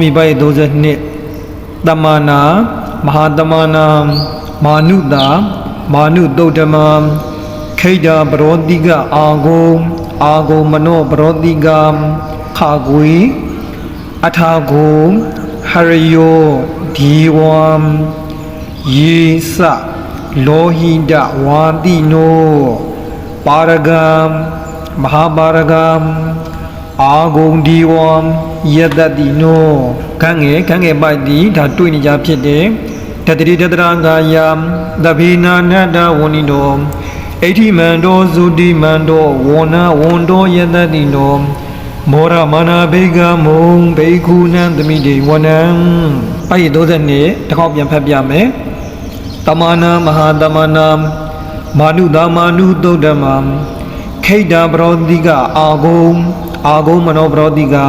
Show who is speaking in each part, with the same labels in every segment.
Speaker 1: mi bai doze ne tamana mahatamana manuda manu dodama khaida brodiga ago mano brodiga khagui athago hariyo diwam yesa lohida wadino paragam mahabaragam agong diwam yadadino kange bai di da twi ni ja phit de tatri tatranga yam dabhina nada wonino aithi mando zudi mando wona wondo yadadino mora mana bega mong beikhu nan thami de wanan pai 30နှစ်တစ်ခေါက်ပြန်ဖတ်ပြမယ်tamana mahatamana manuda manu dodama khaida brodiga agong mano brodiga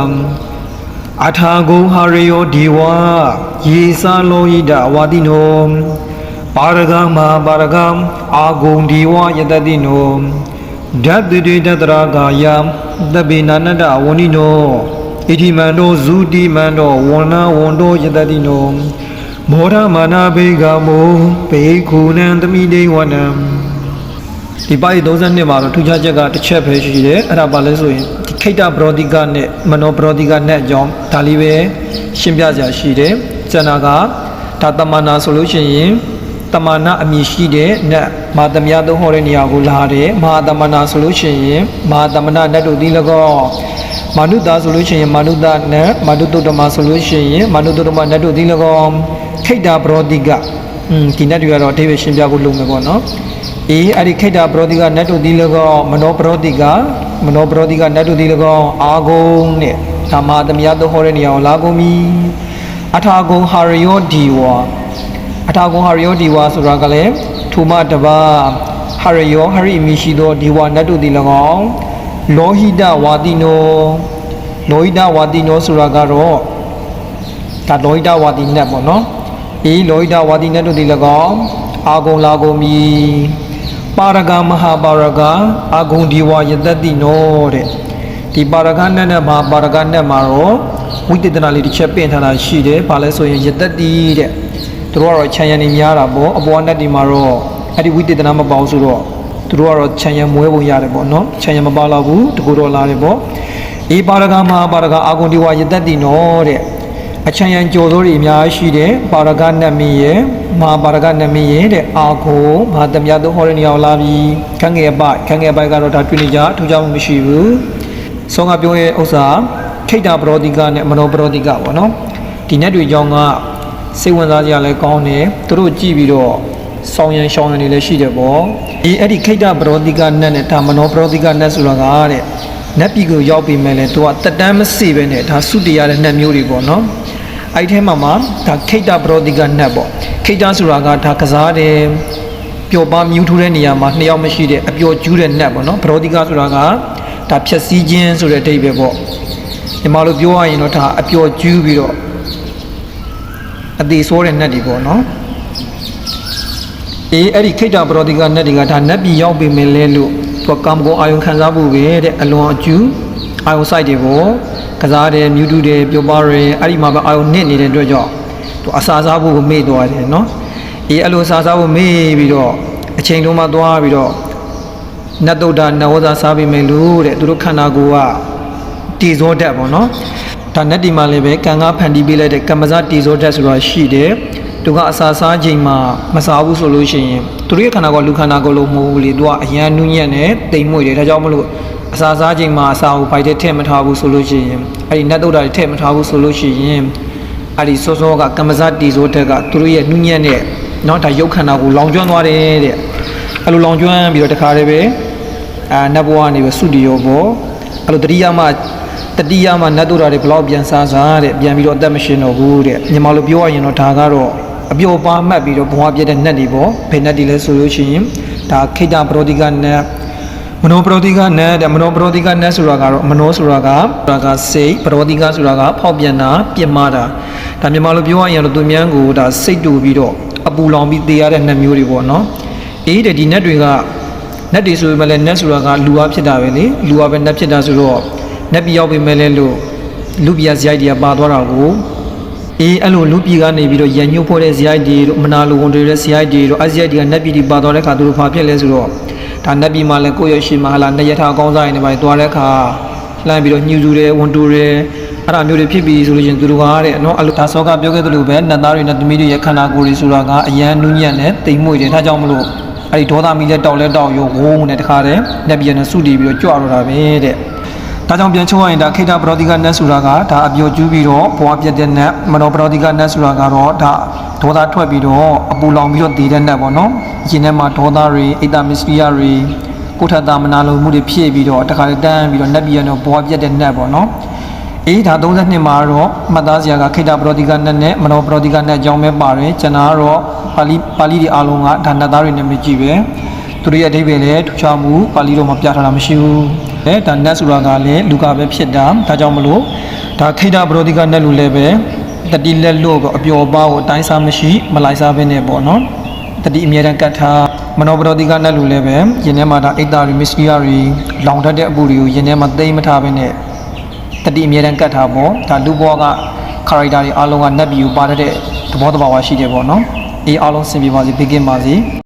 Speaker 1: athago hariyo diwa yesa lohida wadino paragam paragam agong diwa yadadino dadde dadragaya dabinanada wonino idimando zudi mando wona wondo yadadino mora mana bega mo beikhu nan thami de wanam ဒီပါဠိ32မှာတော့ထူးခြားချက်ကတစ်ချက်ပဲရှိတယ်အဲ့ဒါဘာလဲဆိုရင်ဒီခိတ္တပရောတိကနဲ့မနောပရောတိကနဲ့အကြောင်းဒါလေးပဲရှင်းပြကြရှိတယ်ကျန်တာကဒါတမနာဆိုလို့ရှိရင်တမနာအမည်ရှိတဲ့နတ်မာသမယသုံးဟောတဲ့နေရာကိုလာတယ်မဟာတမနာဆိုလို့ရှိရင်မဟာတမနာနတ်တို့ဒီ၎င်းမာနုတာဆိုလို့ရှိရင်မာနုတာနတ်မာနုတုတ္တမဆိုလို့ရှိရင်မာနုတုတ္တမနတ်တို့ဒီ၎င်းခိတ္တပရောတိကဒီနတ်တွေကတော့အသေးပဲရှင်းပြဖို့လုပ်မယ်ပေါ့နော်အဲ့ဒီခိတ္တပရောတိကနတ်တို့ဒီ၎င်းမနောပရောတိကနတ်တို့ဒီ၎င်းအာဂုံနဲ့ဓမ္မသမယသုံးဟောတဲ့နေရာကိုလာကုန်ပြီအထာဂုံဟာရယောဒီဝါဆိုတာကလည်းထူမတပါဟာရယောဟရိမိရှိသောဒီဝါနတ်တို့ဒီ၎င်းလောဟိတဝါတိနောဆိုတာကတော့ဒါလောဟိတဝါတိနတ်ပေါ့နော်လောဟိတဝါတိနတ်တို့ဒီ၎င်းအာဂုံလာကုန်ပြီပါရဂမဟာပါရဂအာဂုံဒီဝါယတတိနောတဲ့ဒီပါရဂနဲ့မဟာပါရဂနဲ့မှာတော့ဝိသေသနာလေးတစ်ချက်ပြင်ထားတာရှိတယ်ဘာလဲဆိုရင်ယတတိတဲ့သူတို့ကတော့ခြံရံနေများတာပေါ့အပေါ်နဲ့ဒီမှာတော့အဲ့ဒီဝိသေသနာမပေါဆိုတော့သူတို့ကတော့ခြံရံမွဲပုံရတယ်ပေါ့နော်ခြံရံမပါတော့ဘူးတကူတော့လာတယ်ပေါ့ပါရဂမဟာပါရဂအာဂုံဒီဝါယတတိနောတဲ့အချမ်းရံကြော်စိုးတွေအများရှိတယ်ပါရဂနတ်မင်းရဲ့မဟာပါရဂနတ်မင်းရဲ့တဲ့အာကိုမဟာသမယသုံးဟောတဲ့နေရာကိုလာပြီးခန်းငယ်ပိုက်ကတော့ဒါတွေ့နေကြထူးခြားမှုမရှိဘူးဆောင်းကပြောရဲ့ဥစ္စာခိတ္တပရောတိကနဲ့မနောပရောတိကပေါ့နော်ဒီနတ်တွေကြောင့်ကစိတ်ဝင်စားကြလဲကောင်းတယ်သူတို့ကြည့်ပြီးတော့ဆောင်းရံရှောင်းရံတွေလည်းရှိတယ်ပေါ့အဲ့ဒီခိတ္တပရောတိကနတ်နဲ့ဒါမနောပရောတိကနတ်ဆိုတာကတဲ့နတ်ပြည်ကိုရောက်ပြီးမဲ့လဲသူကတက်တမ်းမစေပဲနဲ့ဒါစုတည်ရတဲ့နတ်မျိုးတွေပေါ့နော်အဲ့ထဲမှာဒါခိတ္တပရောတိကနတ်ပေါ့ခိတ္တဆိုတာကဒါကစားတယ်ပျော်ပါမြူးထူးတဲ့နေရာမှာနှစ်ယောက်မရှိတဲ့အပျော်ကျူးတဲ့နတ်ပေါ့နော်ပရောတိကဆိုတာကဒါဖြက်စီးခြင်းဆိုတဲ့အဓိပ္ပာယ်ပေါ့ဒီမှာလို့ပြောရရင်တော့ဒါအပျော်ကျူးပြီးတော့အသေးဆိုးတဲ့နတ်တွေပေါ့နော်အဲ့ဒီခိတ္တပရောတိကနတ်တွေကဒါနတ်ပြည်ရောက်ပြီးမယ်လဲလို့သူကံကောအာယုံခံစားဖို့ပဲတဲ့အလွန်အကျူးအာယုံဆိုင်တွေပေါ့ကစားတယ်မြူးတူတယ်ပျော်ပါတယ်အဲ့ဒီမှာပဲအာယုံနစ်နေတဲ့အတွက်ကြောင့်သူအစာစားဖို့မေ့သွားတယ်နော်အဲ့လိုအစာစားဖို့မေ့ပြီးတော့အချိန်လုံးမှသွားပြီးတော့နတ်တုဒ္ဒနဝဇာစားပြီးမယ်လို့တဲ့သူတို့ခန္ဓာကိုယ်ကတည်စောတတ်ပေါ့နော်ဒါနတ်ဒီမှာလည်းပဲကံကဖန်တီးပေးလိုက်တဲ့ကမ္မဇတည်စောတတ်ဆိုတာရှိတယ်သူကအစာစားချိန်မှာမစားဘူးဆိုလို့ရှိရင်သူတို့ရဲ့ခန္ဓာကိုယ်လူခန္ဓာကိုယ်လို့မဟုတ်ဘူးလေသူကအရန်နုညံ့နဲ့တိမ်မွေ့တယ်ဒါကြောင့်မလို့အစာစားချိန်မှာအစာကိုဘိုက်တဲ့ထည့်မထားဘူးဆိုလို့ရှိရင်အဲ့ဒီနတ်တုဒ္ဒတွေထည့်မထားဘူးဆိုလို့ရှိရင်အဲ့ဒီစောစောကကမ္မဇတည်စောတတ်ကသူတို့ရဲ့နုညံ့တဲ့နော်ဒါရုပ်ခန္ဓာကိုလောင်ကျွမ်းသွားတယ်တဲ့အဲ့လိုလောင်ကျွမ်းပြီးတော့တခါတည်းပဲနတ်ဘဝကနေပဲစုတည်ရောပေါ့အဲ့လိုတတိယမှာနတ်တုဒ္ဒတွေဘလောက်ပြန်စားတဲ့ပြန်ပြီးတော့အသက်မရှင်တော့ဘူးတဲ့ညီမလိုပြောရရင်တော့ဒါကတော့အပျော်ပါမှတ်ပြီးတော့ဘဝပြည့်တဲ့နတ်တွေပေါ့ဘယ်နတ်တွေလဲဆိုလို့ရှိရင်ဒါခိတ္တပရောတိကနတ်မနောပရောတိကနတ်တဲ့မနောပရောတိကနတ်ဆိုတာကတော့မနောဆိုတာကစိတ်ပရောတိကဆိုတာကဖောက်ပြန်တာပြင်းမာတာဒါမြန်မာလိုပြောရရင်တော့သူများကိုဒါစိတ်တူပြီးတော့အပူလောင်ပြီးတေးရတဲ့နတ်မျိုးတွေပေါ့နော်တဲ့ဒီနတ်တွေကနတ်တွေဆိုပေမဲ့လည်းနတ်ဆိုတာကလူအားဖြစ်တာပဲလေလူအားပဲနတ်ဖြစ်တာဆိုတော့နတ်ပြည်ရောက်ပေမဲ့လည်းလူပြဇရိုက်တွေကပါသွားတာကို အေးအဲ့လိုလူပြည်ကနေပြီးတော့ရန်ညှို့ဖွဲ့တဲ့ဇိုက်တွေတို့မနာလိုဝန်တွေတဲ့ဇိုက်တွေတို့အဇိုက်တွေကနတ်ပြည်ဒီပါသွားတဲ့ခါသူတို့ဘာဖြစ်လဲဆိုတော့ဒါနတ်ပြည်မှာလည်းကိုယ့်ရဲ့ရှိမှာဟာနှစ်ရထားအကောင်းစားရင်တွေပါသွားတဲ့ခါလှမ်းပြီးတော့ညှူစုတယ်ဝန်တူတယ်အဲ့ဒါမျိုးတွေဖြစ်ပြီးဆိုလို့ချင်းသူတို့ကတဲ့နော်အဲ့လိုဒါဆောကပြောခဲ့သလိုပဲနတ်သားတွေနဲ့သမီးတွေရဲ့ခန္ဓာကိုယ်တွေဆိုတာကအရန်နူးညံ့နဲ့တိမ်မွေ့တယ်ဒါကြောင့်မလို့အဲ့ဒီဒေါသမီလက်တောက်ရောဝုန်းနဲ့တခါတည်းနတ်ပြည်နဲ့စုတည်ပြီးတော့ကြွတော့တာပဲတဲ့ဒါကြောင့်ပြန်ချုံရရင်ဒါခိတ္တပရောတိကနတ်ဆိုတာကဒါအပျော်ကျူးပြီးတော့ဘဝပြတ်တဲ့နတ်မနောပရောတိကနတ်ဆိုတာကတော့ဒါဒေါသထွက်ပြီးတော့အပူလောင်ပြီးတော့တည်တဲ့နတ်ပေါ့နော်အရင်ထဲမှာဒေါသတွေအိတ်တမစ္စရိယတွေကိုထတာမနာလိုမှုတွေဖြစ်ပြီးတော့တခါတည်းတန်းပြီးတော့နတ်ပြည်ကတော့ဘဝပြတ်တဲ့နတ်ပေါ့နော်အေးဒါ32မှာတော့မှတ်သားစရာကခိတ္တပရောတိကနတ်နဲ့မနောပရောတိကနတ်အကြောင်းပဲပါတယ်ကျန်တာကတော့ပါဠိတွေအားလုံးကဒါနတ်သားတွေနဲ့မကြည့်ပဲသူတို့ရဲ့အဓိပ္ပာယ်လည်းထူးခြားမှုပါဠိတော်မှာပြထားတာမရှိဘူးဒါနတ်ဆိုတာကလည်းလူကပဲဖြစ်တာဒါကြောင့်မလို့ဒါခိတ္တပရောတိကနတ်လူလည်းပဲတတိလက်လို့အပျော်ပါးကိုအတိုင်းစားမရှိမလိုက်စားဘဲနဲ့ပေါ့နော်တတိအမြဲတမ်းကတ်ထားမနောပရောတိကနတ်လူလည်းပဲယင်ထဲမှာဒါအိတ်တာတွေမစ္စရိယတွေလောင်တတ်တဲ့အပူတွေကိုယင်ထဲမှာသိမ့်မထားဘဲနဲ့တတိအမြဲတမ်းကတ်ထားပေါ့ဒါလူဘဝကခရိုက်တာတွေအားလုံးကနတ်ပြည်ကိုပါတဲ့သဘောတဘာဝရှိတယ်ပေါ့နော်အေးအားလုံးဆင်ပြေပါစေဘေးကင်းပါစေ